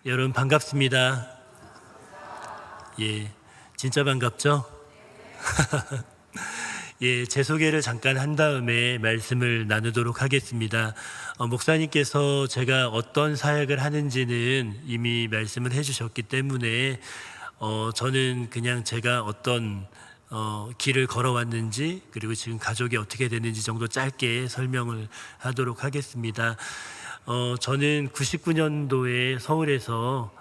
여러분 반갑습니다. 예, 진짜 반갑죠? 예, 제 소개를 잠깐 한 다음에 말씀을 나누도록 하겠습니다. 목사님께서 제가 어떤 사역을 하는지는 이미 말씀을 해주셨기 때문에 저는 그냥 제가 어떤 길을 걸어왔는지 그리고 지금 가족이 어떻게 되는지 정도 짧게 설명을 하도록 하겠습니다. 저는 99년도에 서울에서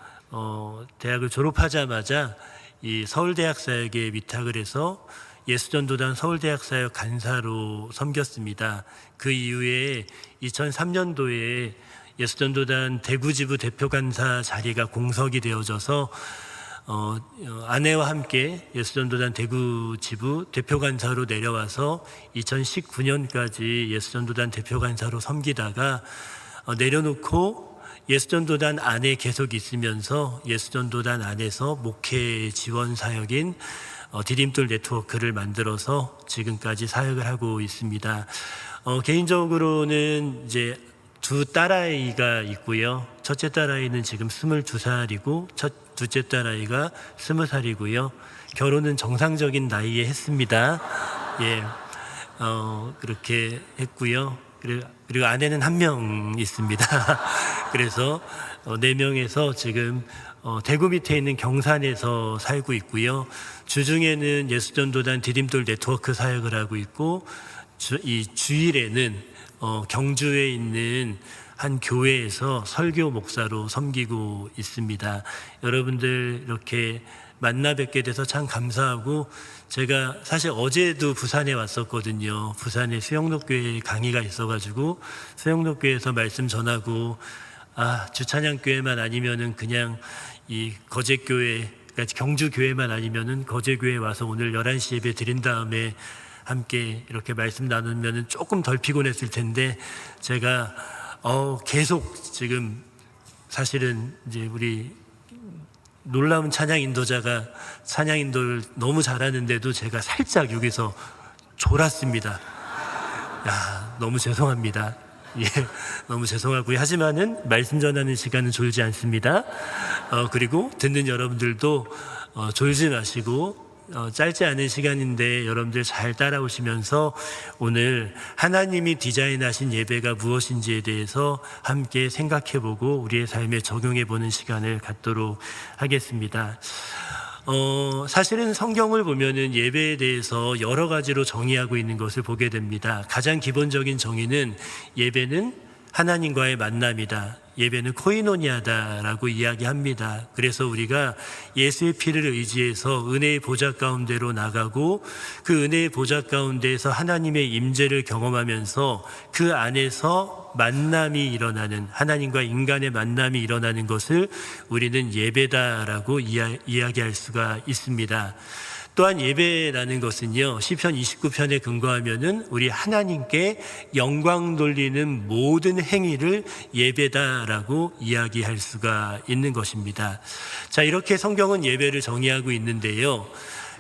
대학을 졸업하자마자 이 서울대학 사역에 위탁을 해서 예수전도단 서울대학 사역 간사로 섬겼습니다. 그 이후에 2003년도에 예수전도단 대구지부 대표간사 자리가 공석이 되어져서 아내와 함께 예수전도단 대구지부 대표간사로 내려와서 2019년까지 예수전도단 대표간사로 섬기다가 내려놓고 예수전도단 안에 계속 있으면서 예수전도단 안에서 목회 지원 사역인 디딤돌 네트워크를 만들어서 지금까지 사역을 하고 있습니다. 개인적으로는 이제 두 딸아이가 있고요. 첫째 딸아이는 지금 22살이고 둘째 딸아이가 20살이고요. 결혼은 정상적인 나이에 했습니다. 예, 그렇게 했고요. 그리고 아내는 한 명 있습니다. 그래서 4명에서 지금 대구 밑에 있는 경산에서 살고 있고요. 주중에는 예수전도단 디딤돌 네트워크 사역을 하고 있고 이 주일에는 경주에 있는 한 교회에서 설교 목사로 섬기고 있습니다. 여러분들 이렇게 만나 뵙게 돼서 참 감사하고, 제가 사실 어제도 부산에 왔었거든요. 부산에 수영록교회 강의가 있어가지고 수영록교회에서 말씀 전하고, 주찬양교회만 아니면은 그냥 이 거제교회, 그러니까 경주교회만 아니면은 거제교회 와서 오늘 11시 예배 드린 다음에 함께 이렇게 말씀 나누면은 조금 덜 피곤했을 텐데, 제가 계속 지금 사실은 이제 우리 놀라운 찬양 인도자가 찬양 인도를 너무 잘하는데도 제가 살짝 여기서 졸았습니다. 너무 죄송합니다. 예, 너무 죄송하고요. 하지만은 말씀 전하는 시간은 졸지 않습니다. 그리고 듣는 여러분들도 졸지 마시고, 짧지 않은 시간인데 여러분들 잘 따라오시면서 오늘 하나님이 디자인하신 예배가 무엇인지에 대해서 함께 생각해보고 우리의 삶에 적용해보는 시간을 갖도록 하겠습니다. 사실은 성경을 보면은 예배에 대해서 여러 가지로 정의하고 있는 것을 보게 됩니다. 가장 기본적인 정의는 예배는 하나님과의 만남이다. 예배는 코이노니아다라고 이야기합니다. 그래서 우리가 예수의 피를 의지해서 은혜의 보좌 가운데로 나가고 그 은혜의 보좌 가운데에서 하나님의 임재를 경험하면서 그 안에서 만남이 일어나는, 하나님과 인간의 만남이 일어나는 것을 우리는 예배다라고 이야기할 수가 있습니다. 또한 예배라는 것은요, 시편 29편에 근거하면은 우리 하나님께 영광 돌리는 모든 행위를 예배다라고 이야기할 수가 있는 것입니다. 자, 이렇게 성경은 예배를 정의하고 있는데요,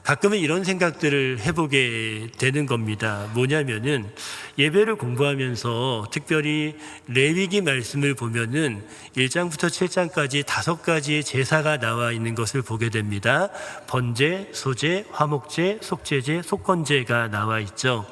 가끔은 이런 생각들을 해보게 되는 겁니다. 뭐냐면은 예배를 공부하면서 특별히 레위기 말씀을 보면은 1장부터 7장까지 5가지의 제사가 나와 있는 것을 보게 됩니다. 번제, 소제, 화목제, 속죄제, 속건제가 나와 있죠.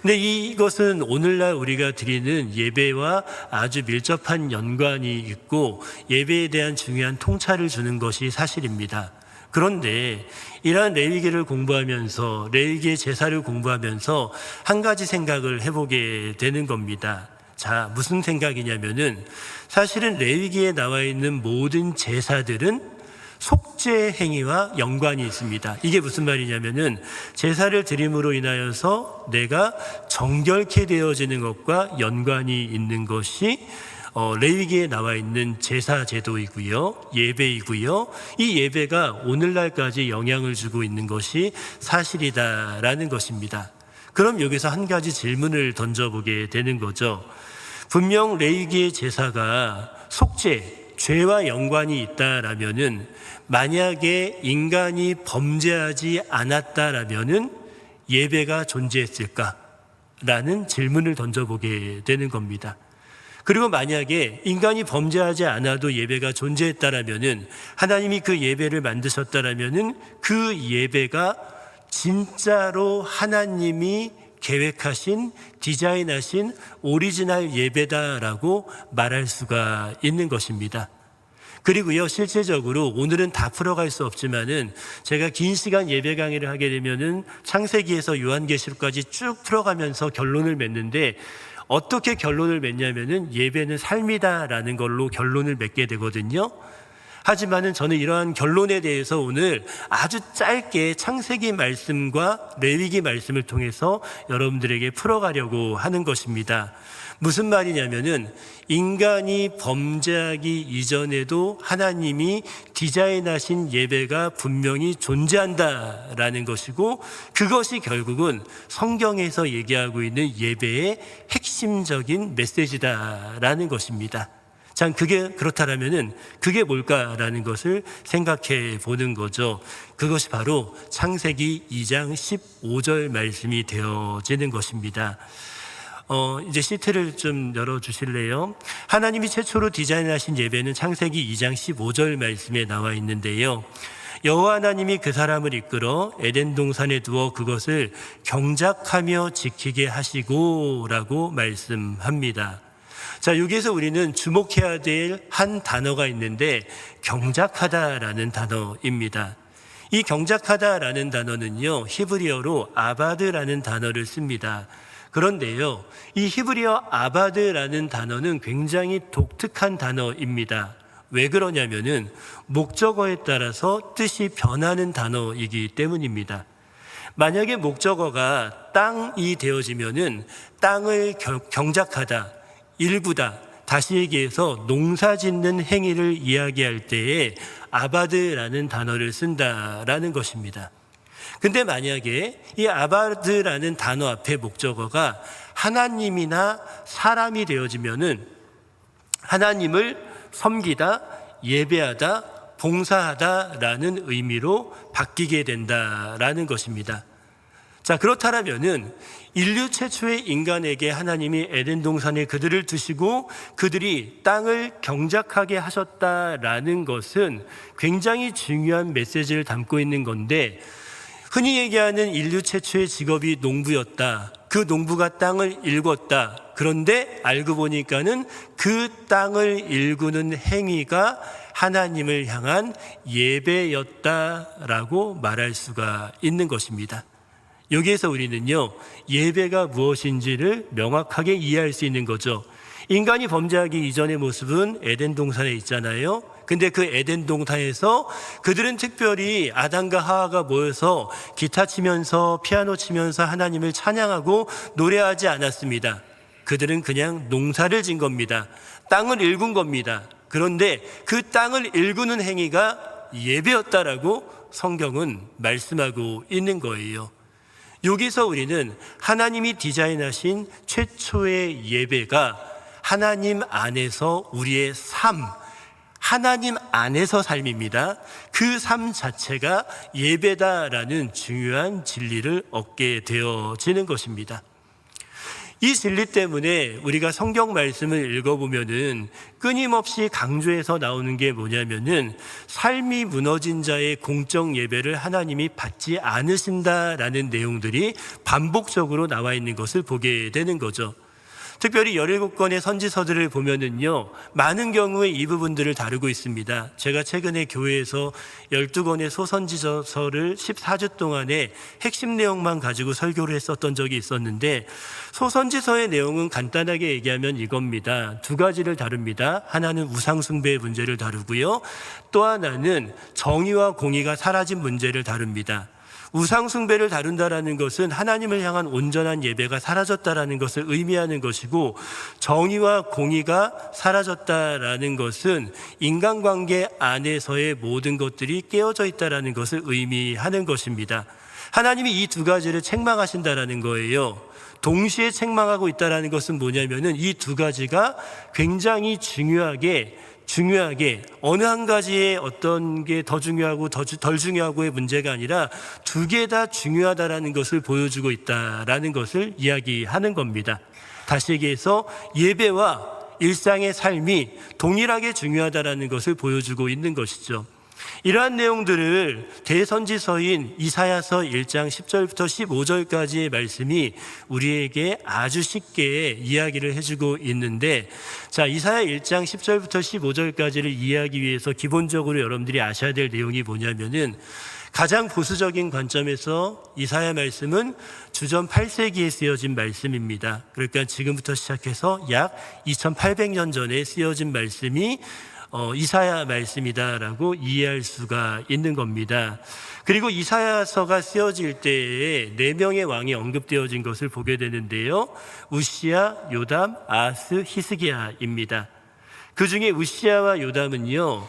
근데 이것은 오늘날 우리가 드리는 예배와 아주 밀접한 연관이 있고 예배에 대한 중요한 통찰을 주는 것이 사실입니다. 그런데 이러한 레위기를 공부하면서, 레위기의 제사를 공부하면서 한 가지 생각을 해보게 되는 겁니다. 자, 무슨 생각이냐면은 사실은 레위기에 나와 있는 모든 제사들은 속죄 행위와 연관이 있습니다. 이게 무슨 말이냐면은 제사를 드림으로 인하여서 내가 정결케 되어지는 것과 연관이 있는 것이 레위기에 나와 있는 제사 제도이고요, 예배이고요. 이 예배가 오늘날까지 영향을 주고 있는 것이 사실이다라는 것입니다. 그럼 여기서 한 가지 질문을 던져보게 되는 거죠. 분명 레위기의 제사가 속죄, 죄와 연관이 있다라면은, 만약에 인간이 범죄하지 않았다라면은 예배가 존재했을까라는 질문을 던져보게 되는 겁니다. 그리고 만약에 인간이 범죄하지 않아도 예배가 존재했다라면은, 하나님이 그 예배를 만드셨다라면은 그 예배가 진짜로 하나님이 계획하신, 디자인하신 오리지널 예배다라고 말할 수가 있는 것입니다. 그리고요, 실제적으로 오늘은 다 풀어갈 수 없지만은 제가 긴 시간 예배 강의를 하게 되면은 창세기에서 요한계시록까지 쭉 풀어가면서 결론을 맺는데, 어떻게 결론을 맺냐면은 예배는 삶이다라는 걸로 결론을 맺게 되거든요. 하지만은 저는 이러한 결론에 대해서 오늘 아주 짧게 창세기 말씀과 레위기 말씀을 통해서 여러분들에게 풀어가려고 하는 것입니다. 무슨 말이냐면은, 인간이 범죄하기 이전에도 하나님이 디자인하신 예배가 분명히 존재한다라는 것이고, 그것이 결국은 성경에서 얘기하고 있는 예배의 핵심적인 메시지다라는 것입니다. 자, 그게 그렇다라면은 그게 뭘까라는 것을 생각해 보는 거죠. 그것이 바로 창세기 2장 15절 말씀이 되어지는 것입니다. 이제 시트를 좀 열어주실래요? 하나님이 최초로 디자인하신 예배는 창세기 2장 15절 말씀에 나와 있는데요. 여호와 하나님이 그 사람을 이끌어 에덴 동산에 두어 그것을 경작하며 지키게 하시고 라고 말씀합니다. 자, 여기에서 우리는 주목해야 될 한 단어가 있는데, 경작하다라는 단어입니다. 이 경작하다라는 단어는요, 히브리어로 아바드라는 단어를 씁니다. 그런데요, 이 히브리어 아바드라는 단어는 굉장히 독특한 단어입니다. 왜 그러냐면은 목적어에 따라서 뜻이 변하는 단어이기 때문입니다. 만약에 목적어가 땅이 되어지면은 땅을 경작하다, 일구다, 다시 얘기해서 농사 짓는 행위를 이야기할 때에 아바드라는 단어를 쓴다라는 것입니다. 근데 만약에 이 아바드라는 단어 앞에 목적어가 하나님이나 사람이 되어지면은 하나님을 섬기다, 예배하다, 봉사하다라는 의미로 바뀌게 된다라는 것입니다. 자, 그렇다면은 인류 최초의 인간에게 하나님이 에덴 동산에 그들을 두시고 그들이 땅을 경작하게 하셨다라는 것은 굉장히 중요한 메시지를 담고 있는 건데, 흔히 얘기하는 인류 최초의 직업이 농부였다. 그 농부가 땅을 일궜다. 그런데 알고 보니까는 그 땅을 일구는 행위가 하나님을 향한 예배였다라고 말할 수가 있는 것입니다. 여기에서 우리는요, 예배가 무엇인지를 명확하게 이해할 수 있는 거죠. 인간이 범죄하기 이전의 모습은 에덴 동산에 있잖아요. 근데 그 에덴 동산에서 그들은 특별히 아담과 하와가 모여서 기타 치면서 피아노 치면서 하나님을 찬양하고 노래하지 않았습니다. 그들은 그냥 농사를 진 겁니다. 땅을 일군 겁니다. 그런데 그 땅을 일구는 행위가 예배였다라고 성경은 말씀하고 있는 거예요. 여기서 우리는 하나님이 디자인하신 최초의 예배가 하나님 안에서 우리의 삶, 하나님 안에서 삶입니다. 그 삶 자체가 예배다라는 중요한 진리를 얻게 되어지는 것입니다. 이 진리 때문에 우리가 성경 말씀을 읽어보면은 끊임없이 강조해서 나오는 게 뭐냐면은, 삶이 무너진 자의 공적 예배를 하나님이 받지 않으신다라는 내용들이 반복적으로 나와 있는 것을 보게 되는 거죠. 특별히 17권의 선지서들을 보면은요, 많은 경우에 이 부분들을 다루고 있습니다. 제가 최근에 교회에서 12권의 소선지서를 14주 동안에 핵심 내용만 가지고 설교를 했었던 적이 있었는데, 소선지서의 내용은 간단하게 얘기하면 이겁니다. 두 가지를 다룹니다. 하나는 우상숭배의 문제를 다루고요, 또 하나는 정의와 공의가 사라진 문제를 다룹니다. 우상숭배를 다룬다라는 것은 하나님을 향한 온전한 예배가 사라졌다라는 것을 의미하는 것이고, 정의와 공의가 사라졌다라는 것은 인간관계 안에서의 모든 것들이 깨어져 있다라는 것을 의미하는 것입니다. 하나님이 이 두 가지를 책망하신다라는 거예요. 동시에 책망하고 있다라는 것은 뭐냐면은, 이 두 가지가 굉장히 중요하게 어느 한 가지의 어떤 게 더 중요하고 덜 중요하고의 문제가 아니라 두 개 다 중요하다라는 것을 보여주고 있다라는 것을 이야기하는 겁니다. 다시 얘기해서 예배와 일상의 삶이 동일하게 중요하다라는 것을 보여주고 있는 것이죠. 이러한 내용들을 대선지서인 이사야서 1장 10절부터 15절까지의 말씀이 우리에게 아주 쉽게 이야기를 해주고 있는데, 자, 이사야 1장 10절부터 15절까지를 이해하기 위해서 기본적으로 여러분들이 아셔야 될 내용이 뭐냐면은, 가장 보수적인 관점에서 이사야 말씀은 주전 8세기에 쓰여진 말씀입니다. 그러니까 지금부터 시작해서 약 2800년 전에 쓰여진 말씀이 이사야 말씀이다라고 이해할 수가 있는 겁니다. 그리고 이사야서가 쓰여질 때에 4명의 왕이 언급되어진 것을 보게 되는데요. 우시야, 요담, 아하스, 히스기야입니다. 그 중에 우시야와 요담은요,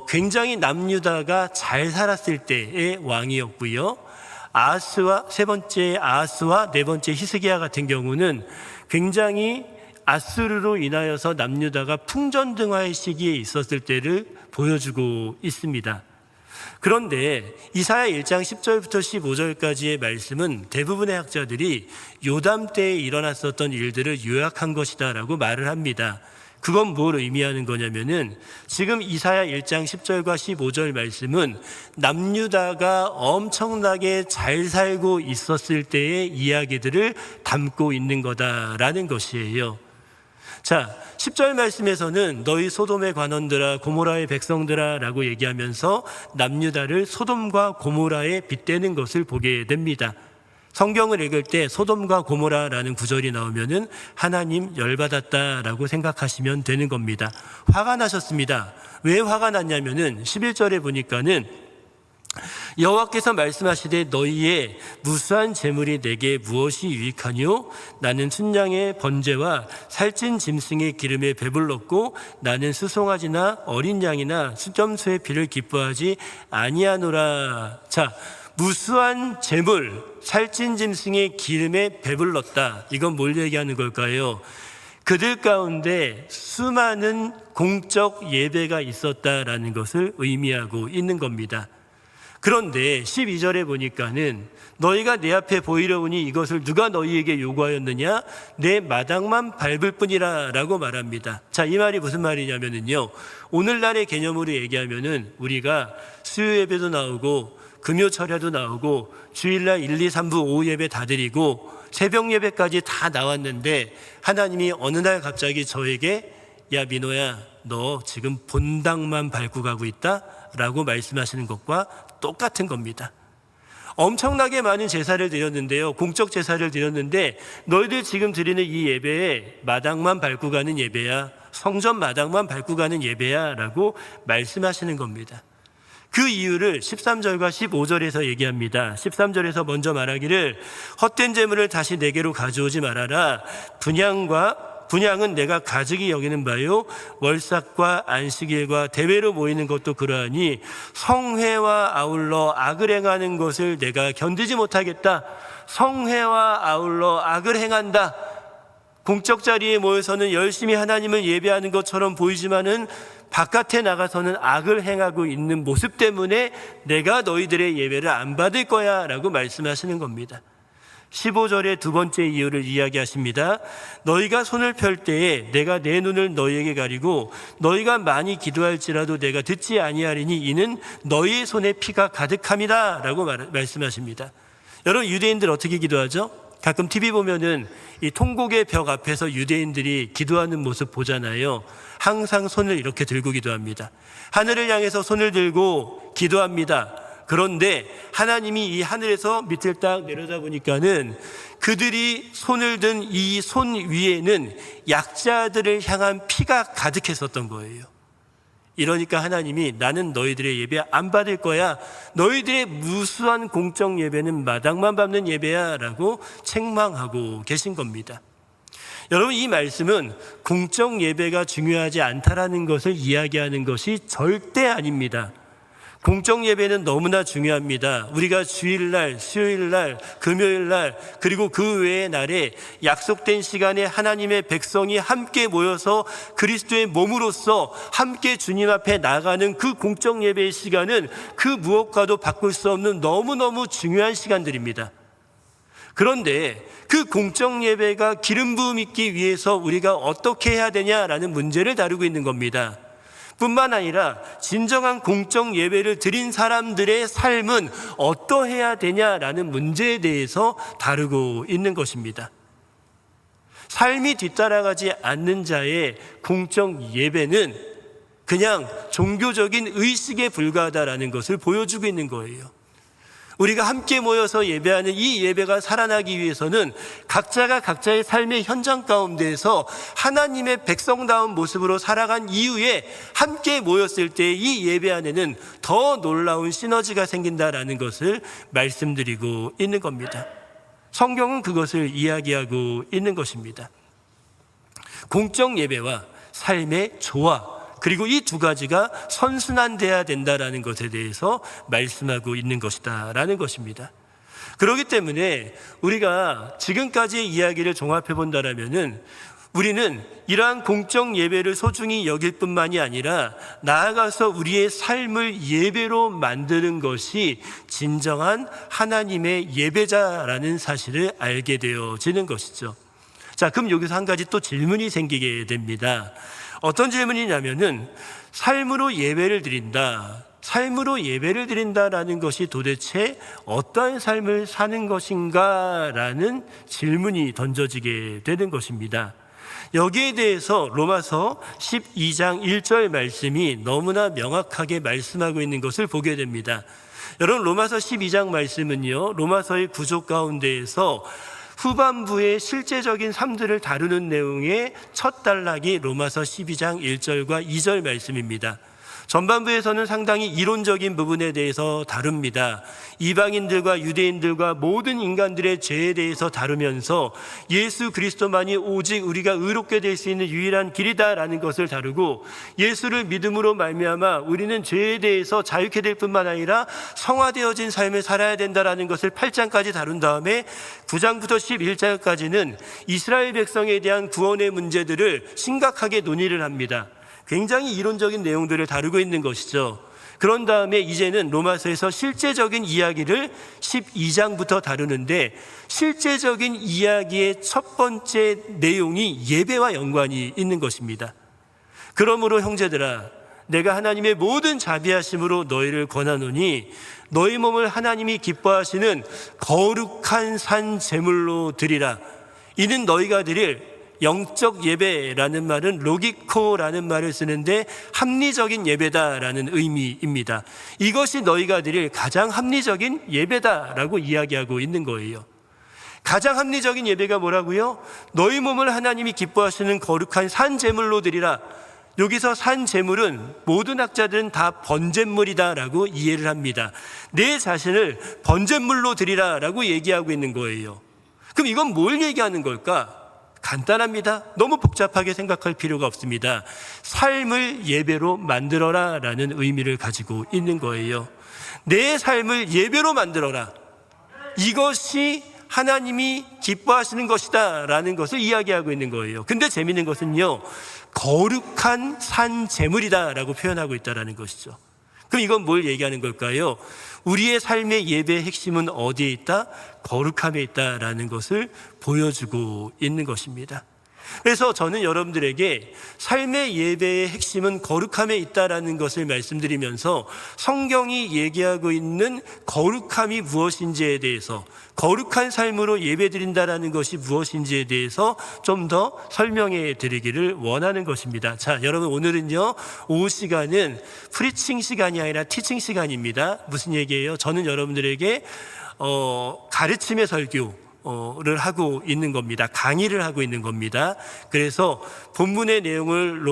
굉장히 남유다가 잘 살았을 때의 왕이었고요. 아하스와 세 번째 아하스와 네 번째 히스기야 같은 경우는 굉장히 아수르로 인하여서 남유다가 풍전등화의 시기에 있었을 때를 보여주고 있습니다. 그런데 이사야 1장 10절부터 15절까지의 말씀은 대부분의 학자들이 요담 때에 일어났었던 일들을 요약한 것이다라고 말을 합니다. 그건 뭘 의미하는 거냐면은, 지금 이사야 1장 10절과 15절 말씀은 남유다가 엄청나게 잘 살고 있었을 때의 이야기들을 담고 있는 거다라는 것이에요. 자, 10절 말씀에서는 너희 소돔의 관원들아 고모라의 백성들아 라고 얘기하면서 남유다를 소돔과 고모라에 빗대는 것을 보게 됩니다. 성경을 읽을 때 소돔과 고모라라는 구절이 나오면은 하나님 열받았다라고 생각하시면 되는 겁니다. 화가 나셨습니다. 왜 화가 났냐면은 11절에 보니까는 여호와께서 말씀하시되 너희의 무수한 재물이 내게 무엇이 유익하뇨? 나는 순양의 번제와 살찐 짐승의 기름에 배불렀고 나는 수송아지나 어린 양이나 수점수의 피를 기뻐하지 아니하노라. 자, 무수한 재물, 살찐 짐승의 기름에 배불렀다. 이건 뭘 얘기하는 걸까요? 그들 가운데 수많은 공적 예배가 있었다라는 것을 의미하고 있는 겁니다. 그런데 12절에 보니까는 너희가 내 앞에 보이려 오니 이것을 누가 너희에게 요구하였느냐? 내 마당만 밟을 뿐이라 라고 말합니다. 자, 이 말이 무슨 말이냐면요, 오늘날의 개념으로 얘기하면은 우리가 수요 예배도 나오고 금요 철야도 나오고 주일날 1, 2, 3부 오후 예배 다 드리고 새벽 예배까지 다 나왔는데 하나님이 어느 날 갑자기 저에게 야 민호야, 너 지금 본당만 밟고 가고 있다? 라고 말씀하시는 것과 똑같은 겁니다. 엄청나게 많은 제사를 드렸는데요, 공적 제사를 드렸는데 너희들 지금 드리는 이 예배에 마당만 밟고 가는 예배야, 성전 마당만 밟고 가는 예배야 라고 말씀하시는 겁니다. 그 이유를 13절과 15절에서 얘기합니다. 13절에서 먼저 말하기를 헛된 재물을 다시 내게로 가져오지 말아라. 분향은 내가 가증히 여기는 바요, 월삭과 안식일과 대회로 모이는 것도 그러하니 성회와 아울러 악을 행하는 것을 내가 견디지 못하겠다. 성회와 아울러 악을 행한다. 공적 자리에 모여서는 열심히 하나님을 예배하는 것처럼 보이지만은 바깥에 나가서는 악을 행하고 있는 모습 때문에 내가 너희들의 예배를 안 받을 거야 라고 말씀하시는 겁니다. 15절의 두 번째 이유를 이야기하십니다. 너희가 손을 펼 때에 내가 내 눈을 너희에게 가리고 너희가 많이 기도할지라도 내가 듣지 아니하리니 이는 너희의 손에 피가 가득함이다 라고 말씀하십니다. 여러분, 유대인들 어떻게 기도하죠? 가끔 TV 보면은 이 통곡의 벽 앞에서 유대인들이 기도하는 모습 보잖아요. 항상 손을 이렇게 들고 기도합니다. 하늘을 향해서 손을 들고 기도합니다. 그런데 하나님이 이 하늘에서 밑을 딱 내려다보니까는 그들이 손을 든 이 손 위에는 약자들을 향한 피가 가득했었던 거예요. 이러니까 하나님이 나는 너희들의 예배 안 받을 거야. 너희들의 무수한 공적 예배는 마당만 밟는 예배야 라고 책망하고 계신 겁니다. 여러분, 이 말씀은 공적 예배가 중요하지 않다라는 것을 이야기하는 것이 절대 아닙니다. 공적 예배는 너무나 중요합니다. 우리가 주일날, 수요일날, 금요일날, 그리고 그 외의 날에 약속된 시간에 하나님의 백성이 함께 모여서 그리스도의 몸으로서 함께 주님 앞에 나가는 그 공적 예배의 시간은 그 무엇과도 바꿀 수 없는 너무너무 중요한 시간들입니다. 그런데 그 공적 예배가 기름 부음 있기 위해서 우리가 어떻게 해야 되냐라는 문제를 다루고 있는 겁니다. 뿐만 아니라 진정한 공적 예배를 드린 사람들의 삶은 어떠해야 되냐라는 문제에 대해서 다루고 있는 것입니다. 삶이 뒤따라가지 않는 자의 공적 예배는 그냥 종교적인 의식에 불과하다라는 것을 보여주고 있는 거예요. 우리가 함께 모여서 예배하는 이 예배가 살아나기 위해서는 각자가 각자의 삶의 현장 가운데에서 하나님의 백성다운 모습으로 살아간 이후에 함께 모였을 때 이 예배 안에는 더 놀라운 시너지가 생긴다라는 것을 말씀드리고 있는 겁니다. 성경은 그것을 이야기하고 있는 것입니다. 공적 예배와 삶의 조화, 그리고 이 두 가지가 선순환돼야 된다라는 것에 대해서 말씀하고 있는 것이다라는 것입니다. 그렇기 때문에 우리가 지금까지의 이야기를 종합해 본다라면은 우리는 이러한 공적 예배를 소중히 여길 뿐만이 아니라 나아가서 우리의 삶을 예배로 만드는 것이 진정한 하나님의 예배자라는 사실을 알게 되어지는 것이죠. 자, 그럼 여기서 한 가지 또 질문이 생기게 됩니다. 어떤 질문이냐면은 삶으로 예배를 드린다. 삶으로 예배를 드린다라는 것이 도대체 어떠한 삶을 사는 것인가라는 질문이 던져지게 되는 것입니다. 여기에 대해서 로마서 12장 1절 말씀이 너무나 명확하게 말씀하고 있는 것을 보게 됩니다. 여러분, 로마서 12장 말씀은요, 로마서의 구조 가운데에서 후반부의 실제적인 삶들을 다루는 내용의 첫 단락이 로마서 12장 1절과 2절 말씀입니다. 전반부에서는 상당히 이론적인 부분에 대해서 다룹니다. 이방인들과 유대인들과 모든 인간들의 죄에 대해서 다루면서 예수 그리스도만이 오직 우리가 의롭게 될 수 있는 유일한 길이다라는 것을 다루고, 예수를 믿음으로 말미암아 우리는 죄에 대해서 자유케 될 뿐만 아니라 성화되어진 삶을 살아야 된다라는 것을 8장까지 다룬 다음에 9장부터 11장까지는 이스라엘 백성에 대한 구원의 문제들을 심각하게 논의를 합니다. 굉장히 이론적인 내용들을 다루고 있는 것이죠. 그런 다음에 이제는 로마서에서 실제적인 이야기를 12장부터 다루는데, 실제적인 이야기의 첫 번째 내용이 예배와 연관이 있는 것입니다. 그러므로 형제들아, 내가 하나님의 모든 자비하심으로 너희를 권하노니 너희 몸을 하나님이 기뻐하시는 거룩한 산 제물로 드리라. 이는 너희가 드릴 영적 예배라는 말은 로기코라는 말을 쓰는데 합리적인 예배다라는 의미입니다. 이것이 너희가 드릴 가장 합리적인 예배다라고 이야기하고 있는 거예요. 가장 합리적인 예배가 뭐라고요? 너희 몸을 하나님이 기뻐하시는 거룩한 산 제물로 드리라. 여기서 산 제물은 모든 학자들은 다 번제물이다라고 이해를 합니다. 내 자신을 번제물로 드리라라고 얘기하고 있는 거예요. 그럼 이건 뭘 얘기하는 걸까? 간단합니다. 너무 복잡하게 생각할 필요가 없습니다. 삶을 예배로 만들어라 라는 의미를 가지고 있는 거예요. 내 삶을 예배로 만들어라. 이것이 하나님이 기뻐하시는 것이다 라는 것을 이야기하고 있는 거예요. 근데 재미있는 것은요, 거룩한 산 제물이다 라고 표현하고 있다는 것이죠. 그럼 이건 뭘 얘기하는 걸까요? 우리의 삶의 예배의 핵심은 어디에 있다? 거룩함에 있다라는 것을 보여주고 있는 것입니다. 그래서 저는 여러분들에게 삶의 예배의 핵심은 거룩함에 있다라는 것을 말씀드리면서 성경이 얘기하고 있는 거룩함이 무엇인지에 대해서, 거룩한 삶으로 예배드린다라는 것이 무엇인지에 대해서 좀 더 설명해 드리기를 원하는 것입니다. 자, 여러분, 오늘은요, 오후 시간은 프리칭 시간이 아니라 티칭 시간입니다. 무슨 얘기예요? 저는 여러분들에게 가르침의 설교를 하고 있는 겁니다. 강의를 하고 있는 겁니다. 그래서 본문의 내용을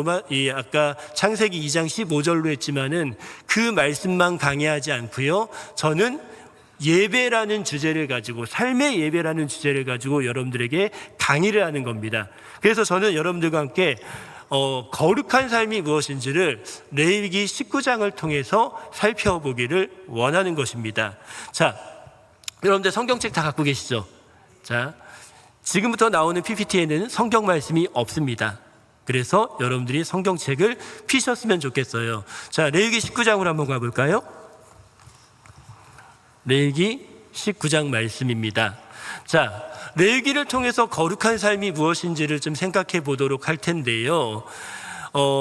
아까 창세기 2장 15절로 했지만은 그 말씀만 강의하지 않고요, 저는 예배라는 주제를 가지고, 삶의 예배라는 주제를 가지고 여러분들에게 강의를 하는 겁니다. 그래서 저는 여러분들과 함께 거룩한 삶이 무엇인지를 레위기 19장을 통해서 살펴보기를 원하는 것입니다. 자, 여러분들 성경책 다 갖고 계시죠? 자, 지금부터 나오는 PPT에는 성경 말씀이 없습니다. 그래서 여러분들이 성경책을 피셨으면 좋겠어요. 자, 레위기 19장으로 한번 가볼까요? 레위기 19장 말씀입니다. 자, 레위기를 통해서 거룩한 삶이 무엇인지를 좀 생각해 보도록 할 텐데요.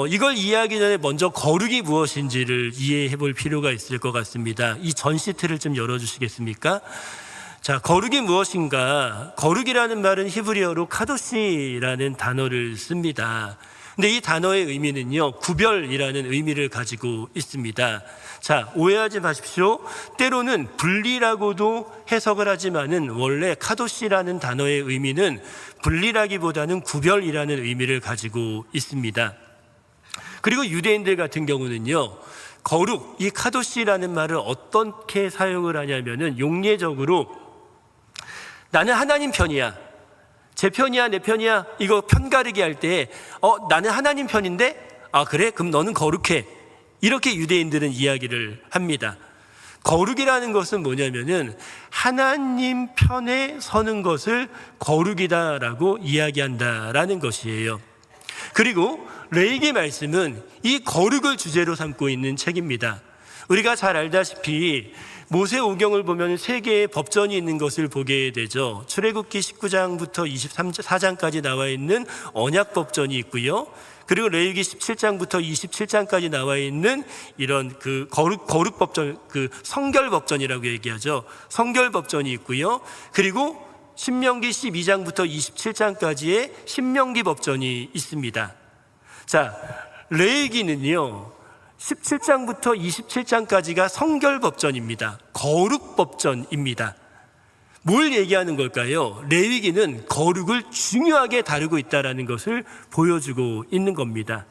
이걸 이해하기 전에 먼저 거룩이 무엇인지를 이해해 볼 필요가 있을 것 같습니다. 이 전 시트를 좀 열어주시겠습니까? 자, 거룩이 무엇인가? 거룩이라는 말은 히브리어로 카도시라는 단어를 씁니다. 근데 이 단어의 의미는요, 구별이라는 의미를 가지고 있습니다. 자, 오해하지 마십시오. 때로는 분리라고도 해석을 하지만은 원래 카도시라는 단어의 의미는 분리라기보다는 구별이라는 의미를 가지고 있습니다. 그리고 유대인들 같은 경우는요, 거룩, 이 카도시라는 말을 어떻게 사용을 하냐면은 용례적으로 나는 하나님 편이야, 제 편이야, 내 편이야, 이거 편 가르기 할 때 나는 하나님 편인데, 아 그래? 그럼 너는 거룩해. 이렇게 유대인들은 이야기를 합니다. 거룩이라는 것은 뭐냐면은 하나님 편에 서는 것을 거룩이다라고 이야기한다라는 것이에요. 그리고 레위기 말씀은 이 거룩을 주제로 삼고 있는 책입니다. 우리가 잘 알다시피 모세오경을 보면 세 개의 법전이 있는 것을 보게 되죠. 출애굽기 19장부터 24장까지 나와 있는 언약법전이 있고요. 그리고 레위기 17장부터 27장까지 나와 있는 이런 그 거룩법전, 그 성결법전이라고 얘기하죠. 성결법전이 있고요. 그리고 신명기 12장부터 27장까지의 신명기 법전이 있습니다. 자, 레위기는요, 17장부터 27장까지가 성결법전입니다. 거룩법전입니다. 뭘 얘기하는 걸까요? 레위기는 거룩을 중요하게 다루고 있다는 것을 보여주고 있는 겁니다.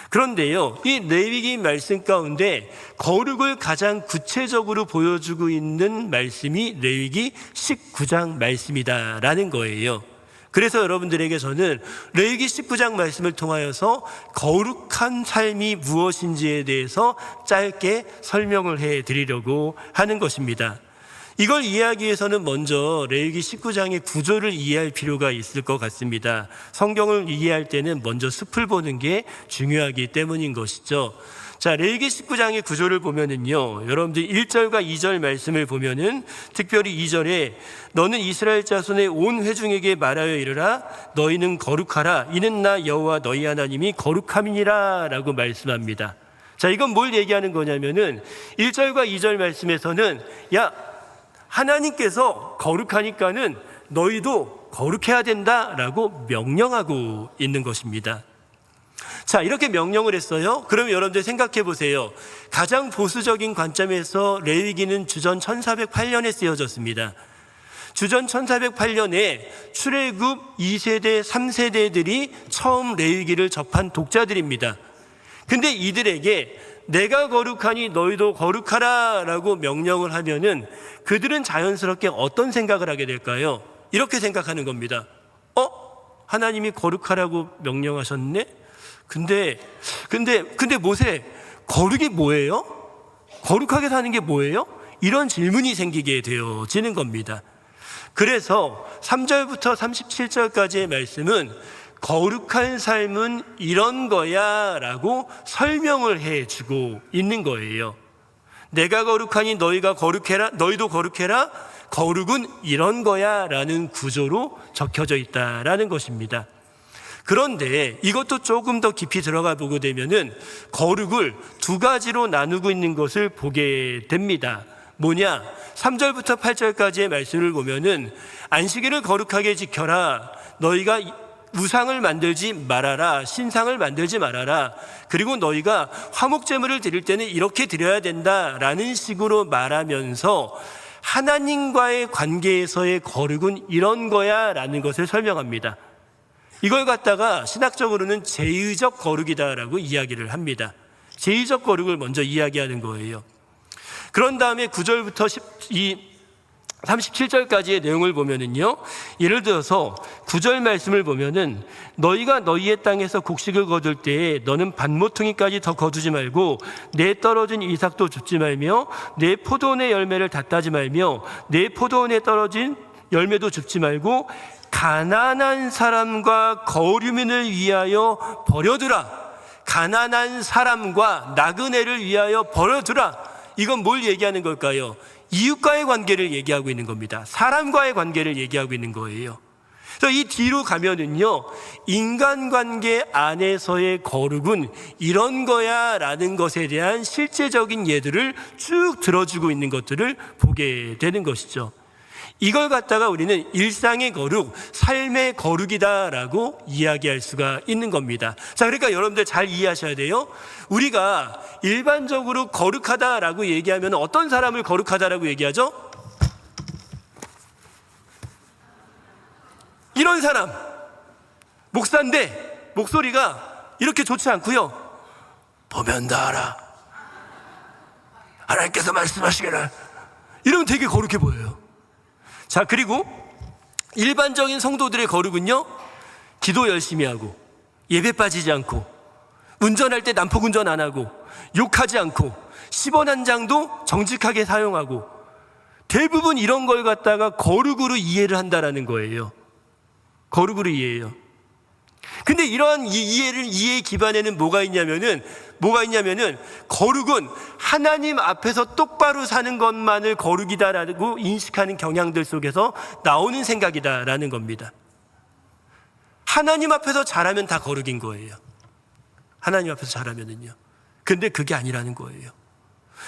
그런데요, 이 레위기 말씀 가운데 거룩을 가장 구체적으로 보여주고 있는 말씀이 레위기 19장 말씀이다라는 거예요. 그래서 여러분들에게 저는 레위기 19장 말씀을 통하여서 거룩한 삶이 무엇인지에 대해서 짧게 설명을 해 드리려고 하는 것입니다. 이걸 이해하기 위해서는 먼저 레위기 19장의 구조를 이해할 필요가 있을 것 같습니다. 성경을 이해할 때는 먼저 숲을 보는 게 중요하기 때문인 것이죠. 자, 레위기 19장의 구조를 보면은요, 여러분들 1절과 2절 말씀을 보면은 특별히 2절에 너는 이스라엘 자손의 온 회중에게 말하여 이르라 너희는 거룩하라 이는 나 여호와 너희 하나님이 거룩함이니라 라고 말씀합니다. 자, 이건 뭘 얘기하는 거냐면은 1절과 2절 말씀에서는 야, 하나님께서 거룩하니까는 너희도 거룩해야 된다라고 명령하고 있는 것입니다. 자, 이렇게 명령을 했어요. 그럼 여러분들 생각해 보세요. 가장 보수적인 관점에서 레위기는 주전 1408년에 쓰여졌습니다. 주전 1408년에 출애굽 2세대, 3세대들이 처음 레위기를 접한 독자들입니다. 근데 이들에게 내가 거룩하니 너희도 거룩하라 라고 명령을 하면은 그들은 자연스럽게 어떤 생각을 하게 될까요? 이렇게 생각하는 겁니다. 하나님이 거룩하라고 명령하셨네? 근데 모세, 거룩이 뭐예요? 거룩하게 사는 게 뭐예요? 이런 질문이 생기게 되어지는 겁니다. 그래서 3절부터 37절까지의 말씀은 거룩한 삶은 이런 거야 라고 설명을 해주고 있는 거예요. 내가 거룩하니 너희가 거룩해라, 너희도 거룩해라, 거룩은 이런 거야 라는 구조로 적혀져 있다라는 것입니다. 그런데 이것도 조금 더 깊이 들어가 보게 되면은 거룩을 두 가지로 나누고 있는 것을 보게 됩니다. 뭐냐? 3절부터 8절까지의 말씀을 보면은 안식일을 거룩하게 지켜라. 너희가 우상을 만들지 말아라. 신상을 만들지 말아라. 그리고 너희가 화목제물을 드릴 때는 이렇게 드려야 된다라는 식으로 말하면서 하나님과의 관계에서의 거룩은 이런 거야 라는 것을 설명합니다. 이걸 갖다가 신학적으로는 제의적 거룩이다라고 이야기를 합니다. 제의적 거룩을 먼저 이야기하는 거예요. 그런 다음에 9절부터 37절까지의 내용을 보면은요, 예를 들어서 9절 말씀을 보면은 너희가 너희의 땅에서 곡식을 거둘 때에 너는 밭모퉁이까지 더 거두지 말고 내 떨어진 이삭도 줍지 말며 내 포도원의 열매를 다 따지 말며 내 포도원에 떨어진 열매도 줍지 말고 가난한 사람과 거류민을 위하여 버려두라. 가난한 사람과 나그네를 위하여 버려두라. 이건 뭘 얘기하는 걸까요? 이웃과의 관계를 얘기하고 있는 겁니다. 사람과의 관계를 얘기하고 있는 거예요. 그래서 이 뒤로 가면은요, 인간관계 안에서의 거룩은 이런 거야 라는 것에 대한 실제적인 예들을 쭉 들어주고 있는 것들을 보게 되는 것이죠. 이걸 갖다가 우리는 일상의 거룩, 삶의 거룩이다라고 이야기할 수가 있는 겁니다. 자, 그러니까 여러분들 잘 이해하셔야 돼요. 우리가 일반적으로 거룩하다라고 얘기하면 어떤 사람을 거룩하다라고 얘기하죠? 이런 사람, 목사인데 목소리가 이렇게 좋지 않고요, 보면 다 알아, 하나님께서 말씀하시기를, 이러면 되게 거룩해 보여요. 자, 그리고 일반적인 성도들의 거룩은요, 기도 열심히 하고, 예배 빠지지 않고, 운전할 때 난폭 운전 안 하고, 욕하지 않고, 10원 한 장도 정직하게 사용하고, 대부분 이런 걸 갖다가 거룩으로 이해를 한다라는 거예요. 거룩으로 이해해요. 근데 이러한 이해의 기반에는 뭐가 있냐면은 거룩은 하나님 앞에서 똑바로 사는 것만을 거룩이다라고 인식하는 경향들 속에서 나오는 생각이다라는 겁니다. 하나님 앞에서 잘하면 다 거룩인 거예요. 하나님 앞에서 잘하면은요. 근데 그게 아니라는 거예요.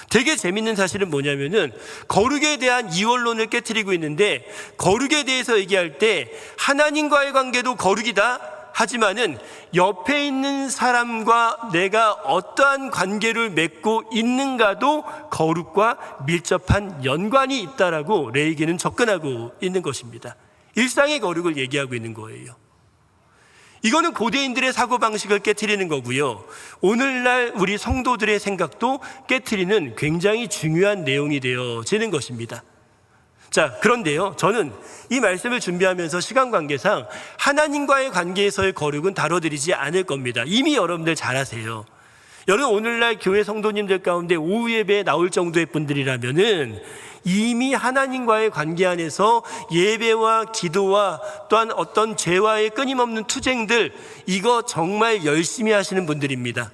되게 재밌는 사실은 뭐냐면은 거룩에 대한 이원론을 깨트리고 있는데, 거룩에 대해서 얘기할 때 하나님과의 관계도 거룩이다, 하지만은 옆에 있는 사람과 내가 어떠한 관계를 맺고 있는가도 거룩과 밀접한 연관이 있다라고 레이기는 접근하고 있는 것입니다. 일상의 거룩을 얘기하고 있는 거예요. 이거는 고대인들의 사고방식을 깨트리는 거고요, 오늘날 우리 성도들의 생각도 깨트리는 굉장히 중요한 내용이 되어지는 것입니다. 자, 그런데요, 저는 이 말씀을 준비하면서 시간 관계상 하나님과의 관계에서의 거룩은 다뤄드리지 않을 겁니다. 이미 여러분들 잘 아세요. 여러분, 오늘날 교회 성도님들 가운데 오후 예배에 나올 정도의 분들이라면은 이미 하나님과의 관계 안에서 예배와 기도와 또한 어떤 죄와의 끊임없는 투쟁들, 이거 정말 열심히 하시는 분들입니다.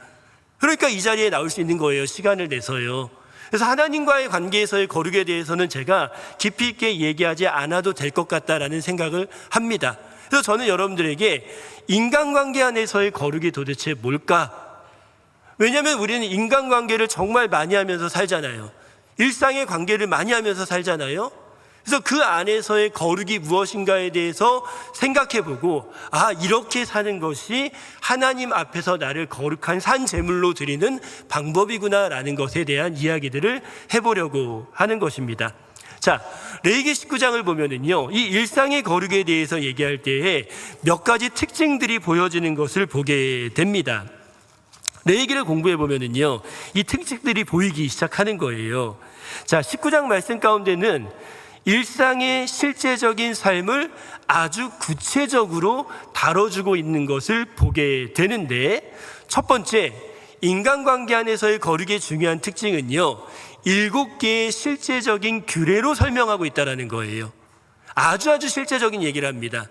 그러니까 이 자리에 나올 수 있는 거예요, 시간을 내서요. 그래서 하나님과의 관계에서의 거룩에 대해서는 제가 깊이 있게 얘기하지 않아도 될 것 같다라는 생각을 합니다. 그래서 저는 여러분들에게 인간관계 안에서의 거룩이 도대체 뭘까? 왜냐하면 우리는 인간관계를 정말 많이 하면서 살잖아요. 일상의 관계를 많이 하면서 살잖아요. 그래서 그 안에서의 거룩이 무엇인가에 대해서 생각해보고, 아, 이렇게 사는 것이 하나님 앞에서 나를 거룩한 산 제물로 드리는 방법이구나라는 것에 대한 이야기들을 해보려고 하는 것입니다. 자, 레위기 19장을 보면은요, 이 일상의 거룩에 대해서 얘기할 때에 몇 가지 특징들이 보여지는 것을 보게 됩니다. 레위기를 공부해 보면은요, 이 특징들이 보이기 시작하는 거예요. 자, 19장 말씀 가운데는 일상의 실제적인 삶을 아주 구체적으로 다뤄주고 있는 것을 보게 되는데, 첫 번째, 인간관계 안에서의 거룩의 중요한 특징은요, 7개의 실제적인 규례로 설명하고 있다는 거예요. 아주 실제적인 얘기를 합니다.